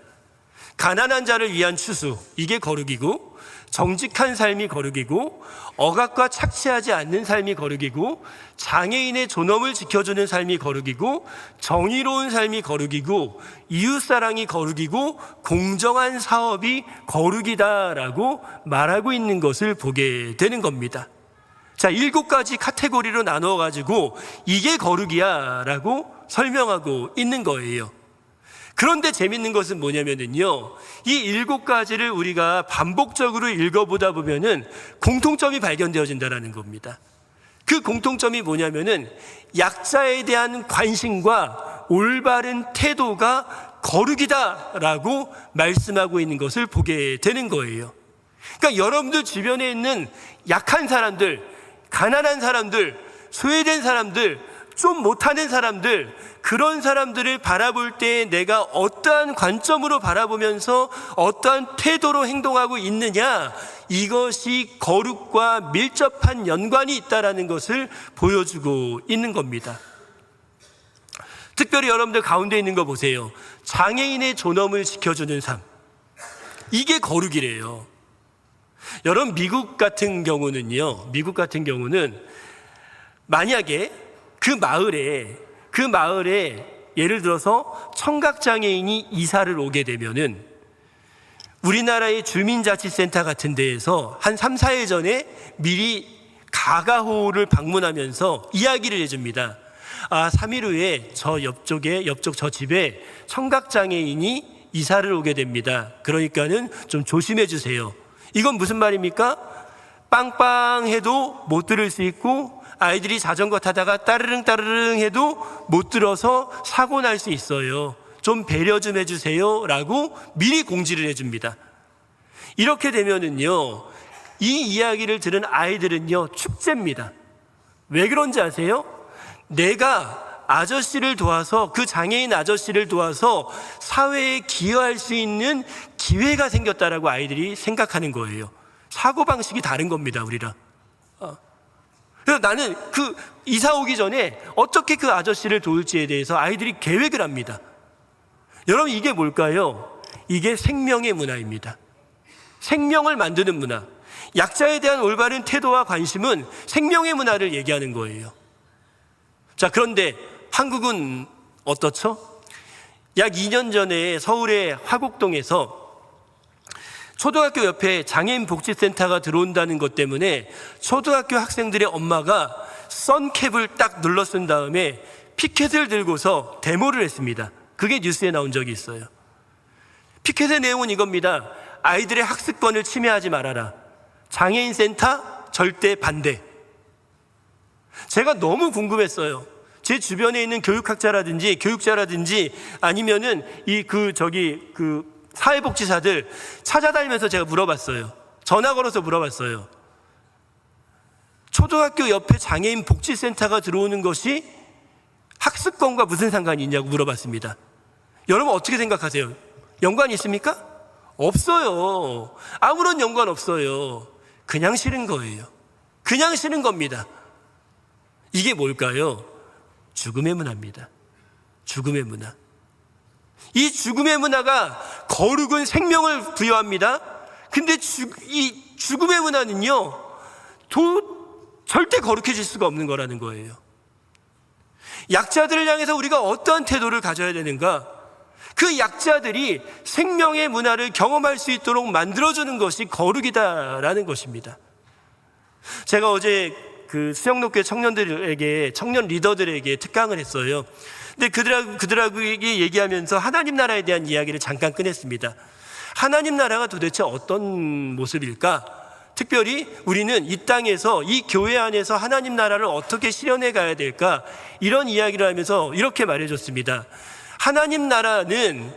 가난한 자를 위한 추수, 이게 거룩이고, 정직한 삶이 거룩이고, 억압과 착취하지 않는 삶이 거룩이고, 장애인의 존엄을 지켜주는 삶이 거룩이고, 정의로운 삶이 거룩이고, 이웃사랑이 거룩이고, 공정한 사업이 거룩이다라고 말하고 있는 것을 보게 되는 겁니다. 자, 7가지 카테고리로 나누어가지고 이게 거룩이야 라고 설명하고 있는 거예요. 그런데 재밌는 것은 뭐냐면요, 이 7가지를 우리가 반복적으로 읽어보다 보면은 공통점이 발견되어진다는 겁니다. 그 공통점이 뭐냐면은 약자에 대한 관심과 올바른 태도가 거룩이다라고 말씀하고 있는 것을 보게 되는 거예요. 그러니까 여러분들 주변에 있는 약한 사람들, 가난한 사람들, 소외된 사람들, 좀 못하는 사람들, 그런 사람들을 바라볼 때 내가 어떠한 관점으로 바라보면서 어떠한 태도로 행동하고 있느냐, 이것이 거룩과 밀접한 연관이 있다는 것을 보여주고 있는 겁니다. 특별히 여러분들 가운데 있는 거 보세요. 장애인의 존엄을 지켜주는 삶, 이게 거룩이래요. 여러분, 미국 같은 경우는 만약에 그 그 마을에 예를 들어서 청각장애인이 이사를 오게 되면은 우리나라의 주민자치센터 같은 데에서 한 3, 4일 전에 미리 가가호를 방문하면서 이야기를 해줍니다. 3일 후에 저 옆쪽 저 집에 청각장애인이 이사를 오게 됩니다. 그러니까는 좀 조심해 주세요. 이건 무슨 말입니까? 빵빵해도 못 들을 수 있고 아이들이 자전거 타다가 따르릉 따르릉 해도 못 들어서 사고 날 수 있어요. 좀 배려 좀 해주세요 라고 미리 공지를 해줍니다. 이렇게 되면은요, 이 이야기를 들은 아이들은요 축제입니다. 왜 그런지 아세요? 내가 아저씨를 도와서, 그 장애인 아저씨를 도와서 사회에 기여할 수 있는 기회가 생겼다라고 아이들이 생각하는 거예요. 사고방식이 다른 겁니다, 우리랑. 그래서 나는 그 이사 오기 전에 어떻게 그 아저씨를 도울지에 대해서 아이들이 계획을 합니다. 여러분, 이게 뭘까요? 이게 생명의 문화입니다. 생명을 만드는 문화. 약자에 대한 올바른 태도와 관심은 생명의 문화를 얘기하는 거예요. 자, 그런데 한국은 어떻죠? 약 2년 전에 서울의 화곡동에서 초등학교 옆에 장애인 복지센터가 들어온다는 것 때문에 초등학교 학생들의 엄마가 선캡을 딱 눌러 쓴 다음에 피켓을 들고서 데모를 했습니다. 그게 뉴스에 나온 적이 있어요. 피켓의 내용은 이겁니다. 아이들의 학습권을 침해하지 말아라. 장애인 센터 절대 반대. 제가 너무 궁금했어요. 제 주변에 있는 교육학자라든지 교육자라든지 아니면은 사회복지사들 찾아다니면서 제가 물어봤어요. 전화 걸어서 물어봤어요. 초등학교 옆에 장애인 복지센터가 들어오는 것이 학습권과 무슨 상관이 있냐고 물어봤습니다. 여러분 어떻게 생각하세요? 연관이 있습니까? 없어요. 아무런 연관 없어요. 그냥 싫은 거예요. 그냥 싫은 겁니다. 이게 뭘까요? 죽음의 문화입니다. 죽음의 문화. 이 죽음의 문화가 거룩은 생명을 부여합니다. 근데 이 죽음의 문화는요, 절대 거룩해질 수가 없는 거라는 거예요. 약자들을 향해서 우리가 어떠한 태도를 가져야 되는가? 그 약자들이 생명의 문화를 경험할 수 있도록 만들어주는 것이 거룩이다라는 것입니다. 제가 어제 그 수영록교회 청년들에게, 청년 리더들에게 특강을 했어요. 근데 그들에게 얘기하면서 하나님 나라에 대한 이야기를 잠깐 꺼냈습니다. 하나님 나라가 도대체 어떤 모습일까? 특별히 우리는 이 땅에서, 이 교회 안에서 하나님 나라를 어떻게 실현해 가야 될까? 이런 이야기를 하면서 이렇게 말해줬습니다. 하나님 나라는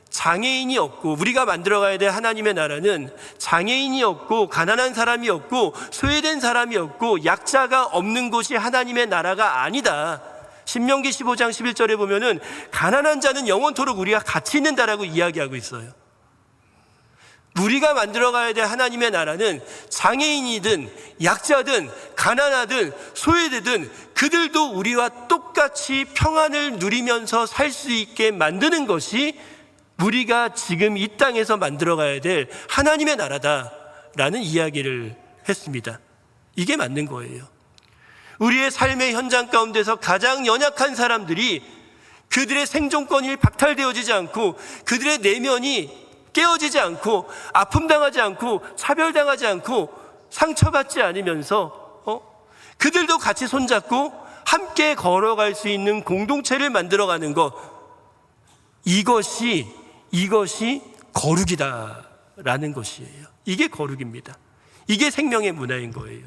장애인이 없고, 우리가 만들어가야 될 하나님의 나라는 장애인이 없고 가난한 사람이 없고 소외된 사람이 없고 약자가 없는 곳이 하나님의 나라가 아니다. 신명기 15장 11절에 보면은 가난한 자는 영원토록 우리가 같이 있는다라고 이야기하고 있어요. 우리가 만들어가야 될 하나님의 나라는 장애인이든 약자든 가난하든 소외되든 그들도 우리와 똑같이 평안을 누리면서 살 수 있게 만드는 것이 우리가 지금 이 땅에서 만들어가야 될 하나님의 나라다라는 이야기를 했습니다. 이게 맞는 거예요. 우리의 삶의 현장 가운데서 가장 연약한 사람들이 그들의 생존권이 박탈되어지지 않고 그들의 내면이 깨어지지 않고 아픔당하지 않고 차별당하지 않고 상처받지 않으면서 그들도 같이 손잡고 함께 걸어갈 수 있는 공동체를 만들어가는 것, 이것이 거룩이다라는 것이에요. 이게 거룩입니다. 이게 생명의 문화인 거예요.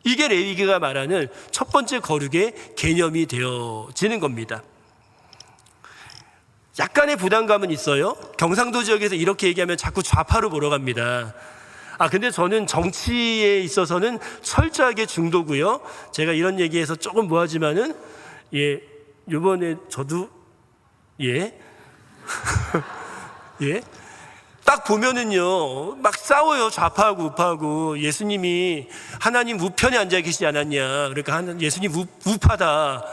이게 레위기가 말하는 첫 번째 거룩의 개념이 되어지는 겁니다. 약간의 부담감은 있어요. 경상도 지역에서 이렇게 얘기하면 자꾸 좌파로 몰아갑니다. 근데 저는 정치에 있어서는 철저하게 중도고요. 제가 이런 얘기해서 조금 뭐하지만은 이번에 저도 딱 보면은요, 막 싸워요. 좌파하고 우파하고. 예수님이 하나님 우편에 앉아 계시지 않았냐. 그러니까 예수님 우파다.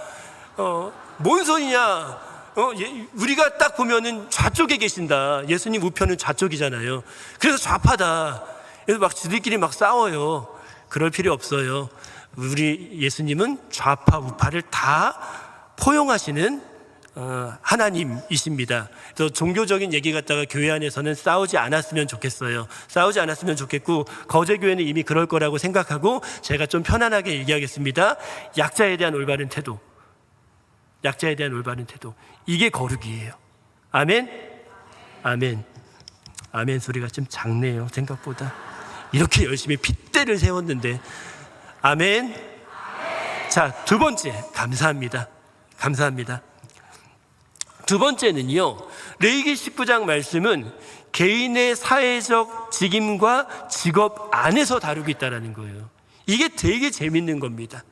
뭔 소리냐. 우리가 딱 보면은 좌쪽에 계신다. 예수님 우편은 좌쪽이잖아요. 그래서 좌파다. 그래서 막 지들끼리 막 싸워요. 그럴 필요 없어요. 우리 예수님은 좌파 우파를 다 포용하시는 하나님이십니다. 그래서 종교적인 얘기 갖다가 교회 안에서는 싸우지 않았으면 좋겠어요. 싸우지 않았으면 좋겠고, 거제 교회는 이미 그럴 거라고 생각하고 제가 좀 편안하게 얘기하겠습니다. 약자에 대한 올바른 태도, 약자에 대한 올바른 태도, 이게 거룩이에요. 아멘? 아멘. 아멘 소리가 좀 작네요, 생각보다. 이렇게 열심히 핏대를 세웠는데. 아멘. 자, 두 번째, 감사합니다. 감사합니다. 두 번째는요, 레위기 19장 말씀은 개인의 사회적 직임과 직업 안에서 다루고 있다는 거예요. 이게 되게 재밌는 겁니다.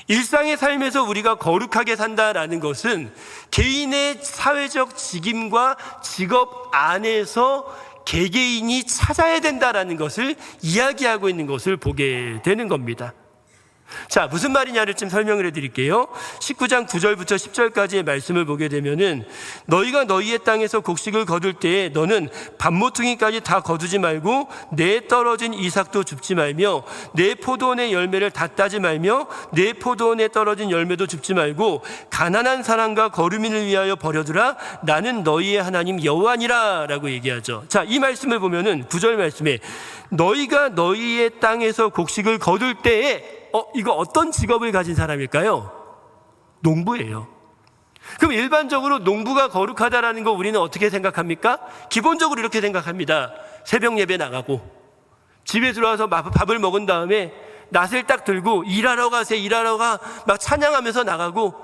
일상의 삶에서 우리가 거룩하게 산다라는 것은 개인의 사회적 직임과 직업 안에서 개개인이 찾아야 된다라는 것을 이야기하고 있는 것을 보게 되는 겁니다. 자, 무슨 말이냐를 좀 설명을 해드릴게요. 19장 9절부터 10절까지의 말씀을 보게 되면은, 너희가 너희의 땅에서 곡식을 거둘 때에 너는 밭모퉁이까지 다 거두지 말고 내 떨어진 이삭도 줍지 말며 내 포도원의 열매를 다 따지 말며 내 포도원에 떨어진 열매도 줍지 말고 가난한 사람과 거류민을 위하여 버려두라. 나는 너희의 하나님 여호와니라 라고 얘기하죠. 자, 이 말씀을 보면은 9절 말씀에 너희가 너희의 땅에서 곡식을 거둘 때에 이거 어떤 직업을 가진 사람일까요? 농부예요. 그럼 일반적으로 농부가 거룩하다라는 거 우리는 어떻게 생각합니까? 기본적으로 이렇게 생각합니다. 새벽 예배 나가고 집에 들어와서 밥을 먹은 다음에 낫을 딱 들고 일하러 가세, 일하러 가, 막 찬양하면서 나가고,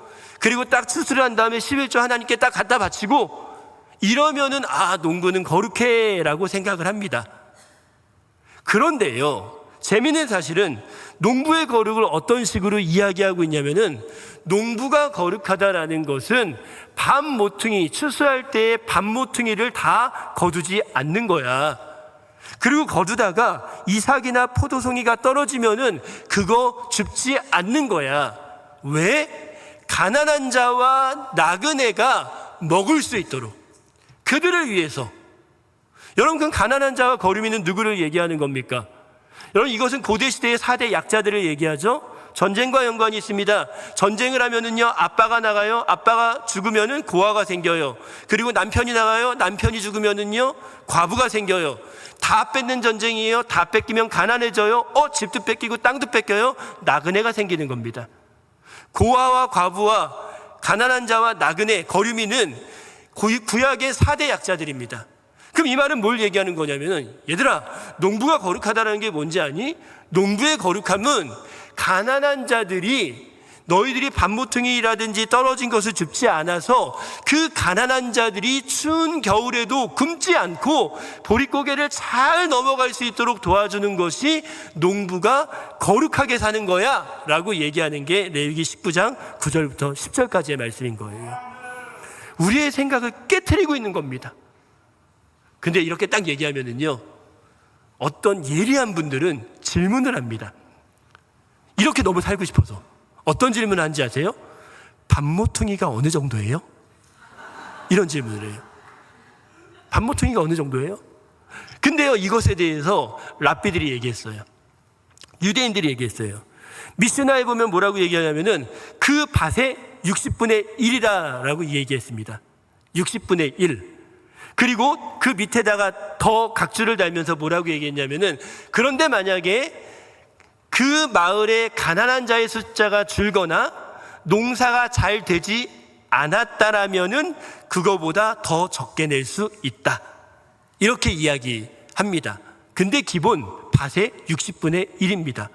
그리고 딱 추수를 한 다음에 11조 하나님께 딱 갖다 바치고, 이러면은 농부는 거룩해 라고 생각을 합니다. 그런데요, 재미있는 사실은 농부의 거룩을 어떤 식으로 이야기하고 있냐면은, 농부가 거룩하다라는 것은 밤모퉁이, 추수할 때의 밤모퉁이를 다 거두지 않는 거야. 그리고 거두다가 이삭이나 포도송이가 떨어지면은 그거 줍지 않는 거야. 왜? 가난한 자와 나그네가 먹을 수 있도록, 그들을 위해서. 여러분, 그 가난한 자와 거류민은 누구를 얘기하는 겁니까? 여러분, 이것은 고대시대의 4대 약자들을 얘기하죠. 전쟁과 연관이 있습니다. 전쟁을 하면은요, 아빠가 나가요. 아빠가 죽으면은 고아가 생겨요. 그리고 남편이 나가요. 남편이 죽으면은요, 과부가 생겨요. 다 뺏는 전쟁이에요. 다 뺏기면 가난해져요. 집도 뺏기고 땅도 뺏겨요. 나그네가 생기는 겁니다. 고아와 과부와 가난한 자와 나그네, 거류민은 구약의 4대 약자들입니다. 그럼 이 말은 뭘 얘기하는 거냐면은, 얘들아, 농부가 거룩하다는 게 뭔지 아니? 농부의 거룩함은 가난한 자들이 너희들이 밭모퉁이라든지 떨어진 것을 줍지 않아서 그 가난한 자들이 추운 겨울에도 굶지 않고 보릿고개를 잘 넘어갈 수 있도록 도와주는 것이 농부가 거룩하게 사는 거야 라고 얘기하는 게 레위기 19장 9절부터 10절까지의 말씀인 거예요. 우리의 생각을 깨트리고 있는 겁니다. 근데 이렇게 딱 얘기하면은요, 어떤 예리한 분들은 질문을 합니다. 이렇게 너무 살고 싶어서. 어떤 질문을 하는지 아세요? 밭모퉁이가 어느 정도예요? 이런 질문을 해요. 밭모퉁이가 어느 정도예요? 근데요, 이것에 대해서 랍비들이 얘기했어요. 유대인들이 얘기했어요. 미스나에 보면 뭐라고 얘기하냐면은 그 밭의 60분의 1이라고 얘기했습니다. 60분의 1. 그리고 그 밑에다가 더 각주를 달면서 뭐라고 얘기했냐면은, 그런데 만약에 그 마을에 가난한 자의 숫자가 줄거나 농사가 잘 되지 않았다라면은 그거보다 더 적게 낼 수 있다. 이렇게 이야기합니다. 근데 기본 밭의 60분의 1입니다.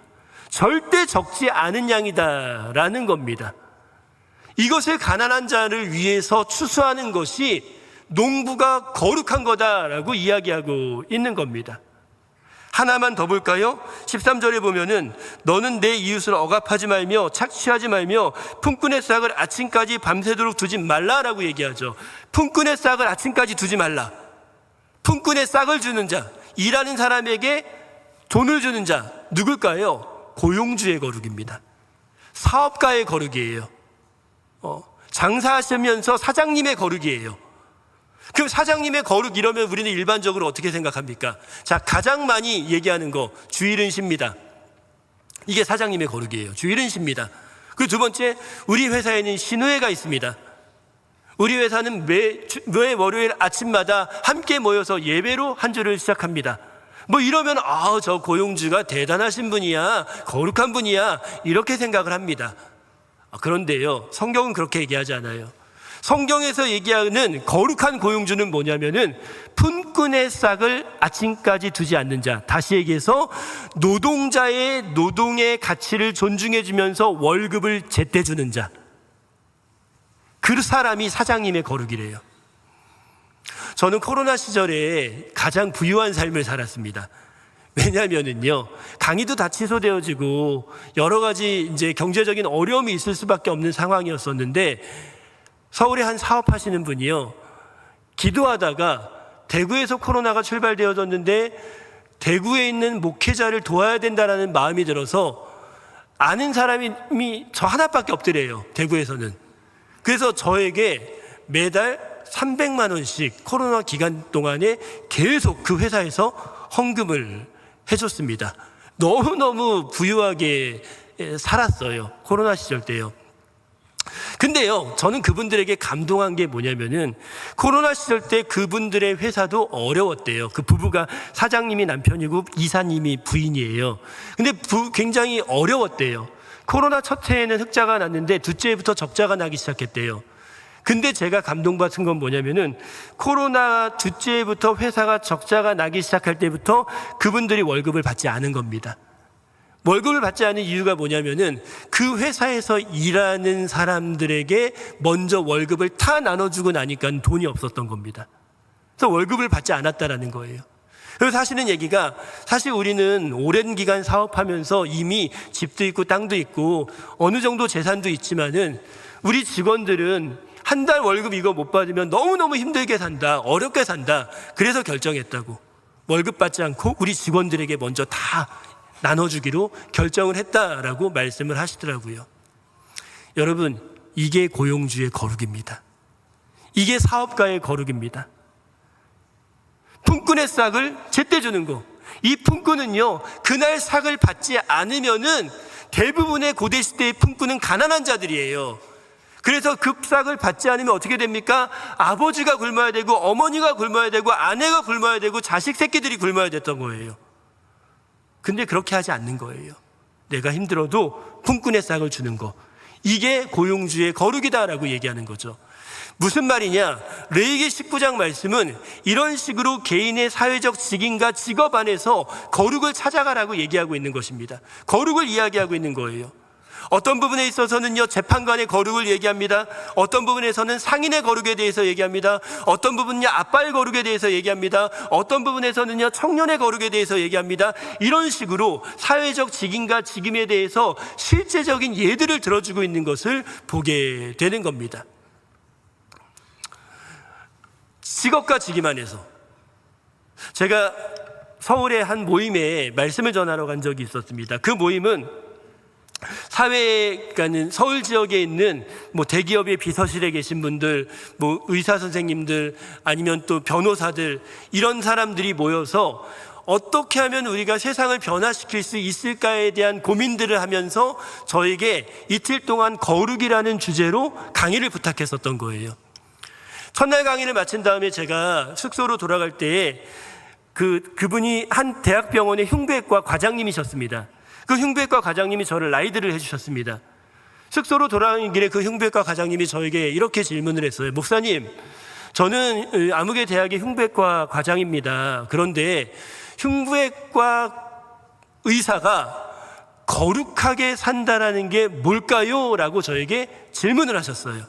절대 적지 않은 양이다라는 겁니다. 이것을 가난한 자를 위해서 추수하는 것이 농부가 거룩한 거다라고 이야기하고 있는 겁니다. 하나만 더 볼까요? 13절에 보면은 너는 내 이웃을 억압하지 말며 착취하지 말며 품꾼의 싹을 아침까지 밤새도록 두지 말라라고 얘기하죠. 품꾼의 싹을 아침까지 두지 말라. 품꾼의 싹을 주는 자, 일하는 사람에게 돈을 주는 자, 누굴까요? 고용주의 거룩입니다. 사업가의 거룩이에요. 장사하시면서 사장님의 거룩이에요. 그럼 사장님의 거룩 이러면 우리는 일반적으로 어떻게 생각합니까? 자, 가장 많이 얘기하는 거 주일은 쉽니다. 이게 사장님의 거룩이에요. 주일은 쉽니다. 그 두 번째, 우리 회사에는 신우회가 있습니다. 우리 회사는 매 월요일 아침마다 함께 모여서 예배로 한 주를 시작합니다. 뭐 이러면 저 고용주가 대단하신 분이야, 거룩한 분이야, 이렇게 생각을 합니다. 그런데요, 성경은 그렇게 얘기하지 않아요. 성경에서 얘기하는 거룩한 고용주는 뭐냐면은 품꾼의 싹을 아침까지 두지 않는 자, 다시 얘기해서 노동자의 노동의 가치를 존중해 주면서 월급을 제때 주는 자, 그 사람이 사장님의 거룩이래요. 저는 코로나 시절에 가장 부유한 삶을 살았습니다. 왜냐하면은요, 강의도 다 취소되어지고 여러 가지 이제 경제적인 어려움이 있을 수밖에 없는 상황이었었는데, 서울에 한 사업하시는 분이요, 기도하다가 대구에서 코로나가 출발되어졌는데 대구에 있는 목회자를 도와야 된다라는 마음이 들어서, 아는 사람이 저 하나밖에 없더래요, 대구에서는. 그래서 저에게 매달 300만 원씩 코로나 기간 동안에 계속 그 회사에서 헌금을 해줬습니다. 너무너무 부유하게 살았어요, 코로나 시절 때요. 근데요, 저는 그분들에게 감동한 게 뭐냐면은, 코로나 시절 때 그분들의 회사도 어려웠대요. 그 부부가, 사장님이 남편이고 이사님이 부인이에요. 근데 굉장히 어려웠대요. 코로나 첫 해에는 흑자가 났는데 둘째 해부터 적자가 나기 시작했대요. 근데 제가 감동받은 건 뭐냐면은, 코로나 둘째 해부터 회사가 적자가 나기 시작할 때부터 그분들이 월급을 받지 않은 겁니다. 월급을 받지 않은 이유가 뭐냐면은, 그 회사에서 일하는 사람들에게 먼저 월급을 다 나눠주고 나니까 돈이 없었던 겁니다. 그래서 월급을 받지 않았다라는 거예요. 그래서 하시는 얘기가, 사실 우리는 오랜 기간 사업하면서 이미 집도 있고 땅도 있고 어느 정도 재산도 있지만은, 우리 직원들은 한 달 월급 이거 못 받으면 너무너무 힘들게 산다, 어렵게 산다. 그래서 결정했다고. 월급 받지 않고 우리 직원들에게 먼저 다 나눠주기로 결정을 했다라고 말씀을 하시더라고요. 여러분, 이게 고용주의 거룩입니다. 이게 사업가의 거룩입니다. 품꾼의 싹을 제때 주는 거. 이 품꾼은요, 그날 싹을 받지 않으면은 대부분의 고대시대의 품꾼은 가난한 자들이에요. 그래서 그 싹을 받지 않으면 어떻게 됩니까? 아버지가 굶어야 되고, 어머니가 굶어야 되고, 아내가 굶어야 되고, 자식 새끼들이 굶어야 됐던 거예요. 근데 그렇게 하지 않는 거예요. 내가 힘들어도 품꾼의 싹을 주는 거, 이게 고용주의 거룩이다라고 얘기하는 거죠. 무슨 말이냐? 레위기 19장 말씀은 이런 식으로 개인의 사회적 직임과 직업 안에서 거룩을 찾아가라고 얘기하고 있는 것입니다. 거룩을 이야기하고 있는 거예요. 어떤 부분에 있어서는요, 재판관의 거룩을 얘기합니다. 어떤 부분에서는 상인의 거룩에 대해서 얘기합니다. 어떤 부분은요, 아빠의 거룩에 대해서 얘기합니다. 어떤 부분에서는요, 청년의 거룩에 대해서 얘기합니다. 이런 식으로 사회적 직임과 직임에 대해서 실제적인 예들을 들어주고 있는 것을 보게 되는 겁니다. 직업과 직임 안에서, 제가 서울의 한 모임에 말씀을 전하러 간 적이 있었습니다. 그 모임은 사회가는 서울 지역에 있는 대기업의 비서실에 계신 분들, 의사 선생님들, 아니면 또 변호사들, 이런 사람들이 모여서 어떻게 하면 우리가 세상을 변화시킬 수 있을까에 대한 고민들을 하면서 저에게 이틀 동안 거룩이라는 주제로 강의를 부탁했었던 거예요. 첫날 강의를 마친 다음에 제가 숙소로 돌아갈 때에 그분이 한 대학병원의 흉부외과 과장님이셨습니다. 그 흉부외과 과장님이 저를 라이드를 해주셨습니다. 숙소로 돌아가는 길에 그 흉부외과 과장님이 저에게 이렇게 질문을 했어요. 목사님, 저는 아무개 대학의 흉부외과 과장입니다. 그런데 흉부외과 의사가 거룩하게 산다라는 게 뭘까요? 라고 저에게 질문을 하셨어요.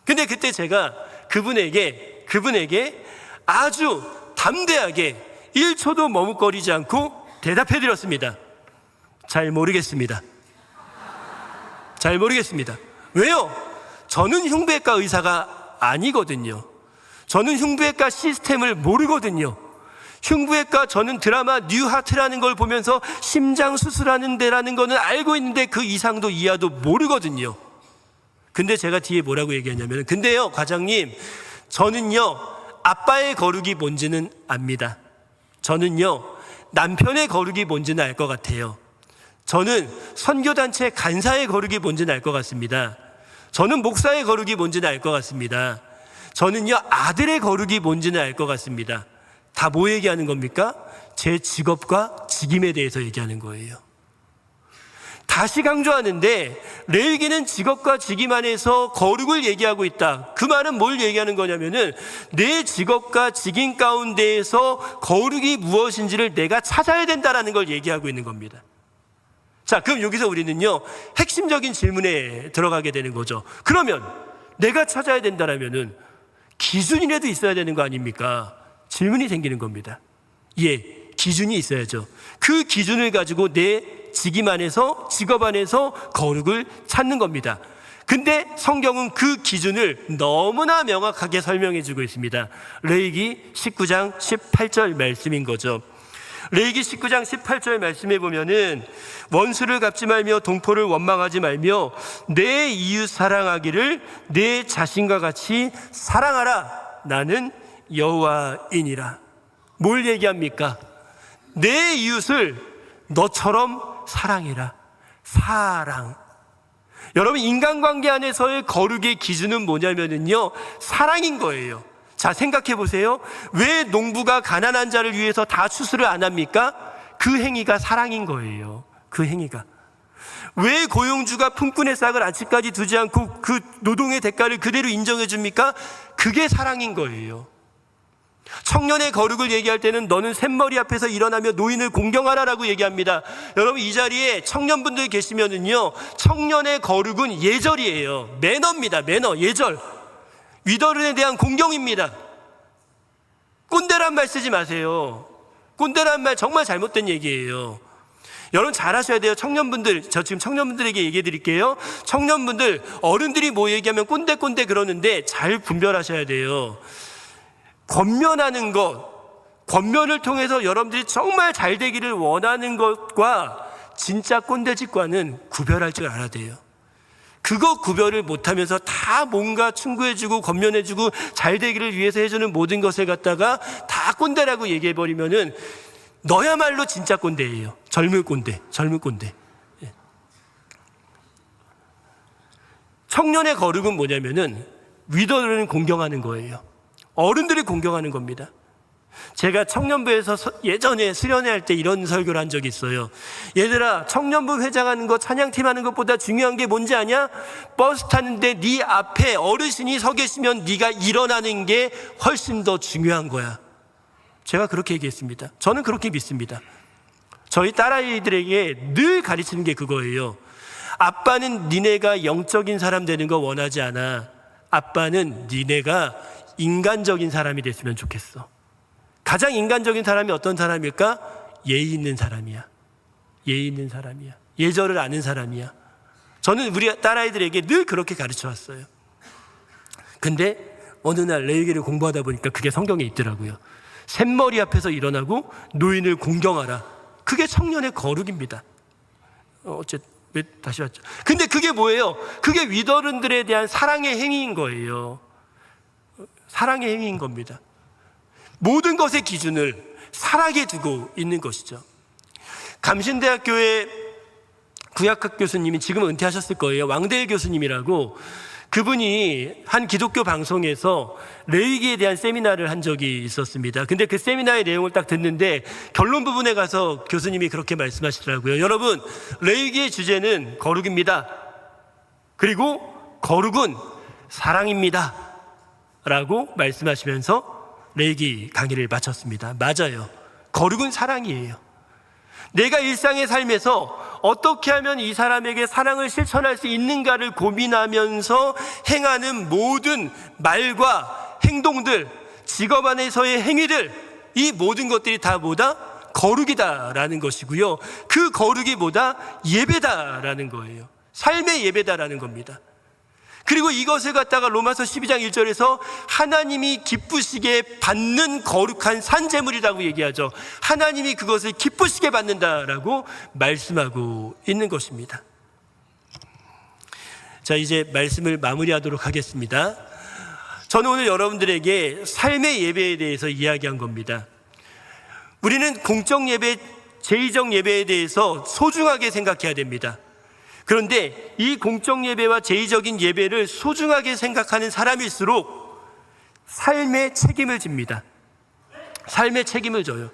근데 그때 제가 그분에게 아주 담대하게 1초도 머뭇거리지 않고 대답해 드렸습니다. 잘 모르겠습니다. 왜요? 저는 흉부외과 의사가 아니거든요. 저는 흉부외과 시스템을 모르거든요. 흉부외과, 저는 드라마 뉴하트라는 걸 보면서 심장 수술하는 데라는 거는 알고 있는데 그 이상도 이하도 모르거든요. 근데 제가 뒤에 뭐라고 얘기하냐면, 근데요 과장님, 저는요 아빠의 거룩이 뭔지는 압니다. 저는요 남편의 거룩이 뭔지는 알 것 같아요. 저는 선교단체 간사의 거룩이 뭔지는 알 것 같습니다. 저는 목사의 거룩이 뭔지는 알 것 같습니다. 저는요, 아들의 거룩이 뭔지는 알 것 같습니다. 다 뭐 얘기하는 겁니까? 제 직업과 직임에 대해서 얘기하는 거예요. 다시 강조하는데, 레위기는 직업과 직임 안에서 거룩을 얘기하고 있다. 그 말은 뭘 얘기하는 거냐면은 내 직업과 직임 가운데에서 거룩이 무엇인지를 내가 찾아야 된다라는 걸 얘기하고 있는 겁니다. 자, 그럼 여기서 우리는요, 핵심적인 질문에 들어가게 되는 거죠. 그러면 내가 찾아야 된다라면은 기준이라도 있어야 되는 거 아닙니까? 질문이 생기는 겁니다. 예, 기준이 있어야죠. 그 기준을 가지고 내 직임 안에서, 직업 안에서 거룩을 찾는 겁니다. 근데 성경은 그 기준을 너무나 명확하게 설명해 주고 있습니다. 레위기 19장 18절 말씀인 거죠. 레위기 19장 18절 말씀에 보면은 원수를 갚지 말며 동포를 원망하지 말며 내 이웃 사랑하기를 내 자신과 같이 사랑하라. 나는 여호와이니라. 뭘 얘기합니까? 내 이웃을 너처럼 사랑해라. 사랑. 여러분, 인간관계 안에서의 거룩의 기준은 뭐냐면요, 사랑인 거예요. 자, 생각해 보세요. 왜 농부가 가난한 자를 위해서 다 추수를 안 합니까? 그 행위가 사랑인 거예요. 그 행위가. 왜 고용주가 품꾼의 싹을 아침까지 두지 않고 그 노동의 대가를 그대로 인정해 줍니까? 그게 사랑인 거예요. 청년의 거룩을 얘기할 때는 너는 샘머리 앞에서 일어나며 노인을 공경하라라고 얘기합니다. 여러분, 이 자리에 청년분들 계시면은요, 청년의 거룩은 예절이에요. 매너입니다. 매너, 예절. 위더른에 대한 공경입니다. 꼰대란 말 쓰지 마세요. 꼰대란 말 정말 잘못된 얘기예요. 여러분, 잘 하셔야 돼요. 청년분들, 저 지금 청년분들에게 얘기해 드릴게요. 청년분들, 어른들이 뭐 얘기하면 꼰대 그러는데 잘 분별하셔야 돼요. 권면하는 것, 권면을 통해서 여러분들이 정말 잘 되기를 원하는 것과 진짜 꼰대짓과는 구별할 줄 알아야 돼요. 그거 구별을 못하면서 다 뭔가 충고해주고 권면해주고 잘 되기를 위해서 해주는 모든 것을 갖다가 다 꼰대라고 얘기해버리면은 너야말로 진짜 꼰대예요. 젊은 꼰대. 예. 청년의 거룩은 뭐냐면은 위더를 공경하는 거예요. 어른들이 공경하는 겁니다. 제가 청년부에서 예전에 수련회 할 때 이런 설교를 한 적이 있어요. 얘들아, 청년부 회장하는 거, 찬양팀 하는 것보다 중요한 게 뭔지 아냐? 버스 타는데 네 앞에 어르신이 서 계시면 네가 일어나는 게 훨씬 더 중요한 거야. 제가 그렇게 얘기했습니다. 저는 그렇게 믿습니다. 저희 딸아이들에게 늘 가르치는 게 그거예요. 아빠는 니네가 영적인 사람 되는 거 원하지 않아. 아빠는 니네가 인간적인 사람이 됐으면 좋겠어. 가장 인간적인 사람이 어떤 사람일까? 예의 있는 사람이야. 예의 있는 사람이야. 예절을 아는 사람이야. 저는 우리 딸아이들에게 늘 그렇게 가르쳐 왔어요. 근데 어느 날 레위기를 공부하다 보니까 그게 성경에 있더라고요. 샘머리 앞에서 일어나고 노인을 공경하라. 그게 청년의 거룩입니다. 왜 다시 왔죠? 근데 그게 뭐예요? 그게 위더른들에 대한 사랑의 행위인 거예요. 사랑의 행위인 겁니다. 모든 것의 기준을 사랑에 두고 있는 것이죠. 감신대학교의 구약학 교수님이 지금 은퇴하셨을 거예요. 왕대일 교수님이라고, 그분이 한 기독교 방송에서 레위기에 대한 세미나를 한 적이 있었습니다. 근데 그 세미나의 내용을 딱 듣는데 결론 부분에 가서 교수님이 그렇게 말씀하시더라고요. 여러분, 레위기의 주제는 거룩입니다. 그리고 거룩은 사랑입니다. 라고 말씀하시면서 레위기 강의를 마쳤습니다. 맞아요. 거룩은 사랑이에요. 내가 일상의 삶에서 어떻게 하면 이 사람에게 사랑을 실천할 수 있는가를 고민하면서 행하는 모든 말과 행동들, 직업 안에서의 행위들, 이 모든 것들이 다 뭐다? 거룩이다라는 것이고요. 그 거룩이 뭐다? 예배다라는 거예요. 삶의 예배다라는 겁니다. 그리고 이것을 갖다가 로마서 12장 1절에서 하나님이 기쁘시게 받는 거룩한 산제물이라고 얘기하죠. 하나님이 그것을 기쁘시게 받는다라고 말씀하고 있는 것입니다. 자, 이제 말씀을 마무리하도록 하겠습니다. 저는 오늘 여러분들에게 삶의 예배에 대해서 이야기한 겁니다. 우리는 공적 예배 제의적 예배에 대해서 소중하게 생각해야 됩니다. 그런데 이 공적 예배와 제의적인 예배를 소중하게 생각하는 사람일수록 삶의 책임을 집니다. 삶의 책임을 져요.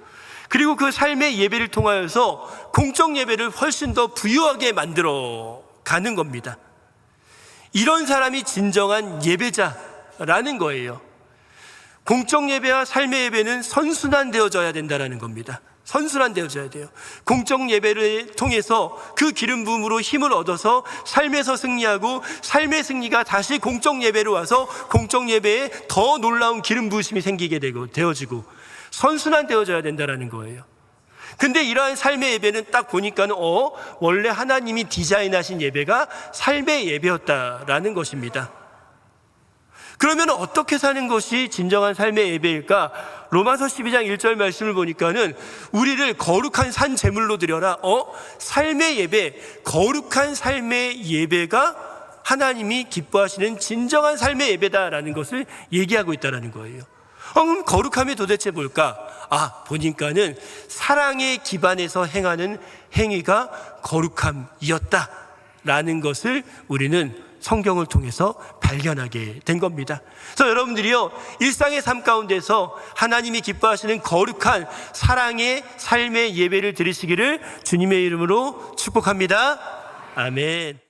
그리고 그 삶의 예배를 통하여서 공적 예배를 훨씬 더 부유하게 만들어 가는 겁니다. 이런 사람이 진정한 예배자라는 거예요. 공적 예배와 삶의 예배는 선순환되어져야 된다는 겁니다. 선순환되어져야 돼요. 공적 예배를 통해서 그 기름 부음으로 힘을 얻어서 삶에서 승리하고, 삶의 승리가 다시 공적 예배로 와서 공적 예배에 더 놀라운 기름 부으심이 생기게 되어지고 선순환되어져야 된다는 거예요. 근데 이러한 삶의 예배는 딱 보니까는 원래 하나님이 디자인하신 예배가 삶의 예배였다라는 것입니다. 그러면 어떻게 사는 것이 진정한 삶의 예배일까? 로마서 12장 1절 말씀을 보니까는 우리를 거룩한 산 제물로 드려라. 삶의 예배, 거룩한 삶의 예배가 하나님이 기뻐하시는 진정한 삶의 예배다라는 것을 얘기하고 있다는 거예요. 그럼 거룩함이 도대체 뭘까? 보니까는 사랑의 기반에서 행하는 행위가 거룩함이었다라는 것을 우리는 성경을 통해서 발견하게 된 겁니다. 그래서 여러분들이요, 일상의 삶 가운데서 하나님이 기뻐하시는 거룩한 사랑의 삶의 예배를 드리시기를 주님의 이름으로 축복합니다. 아멘.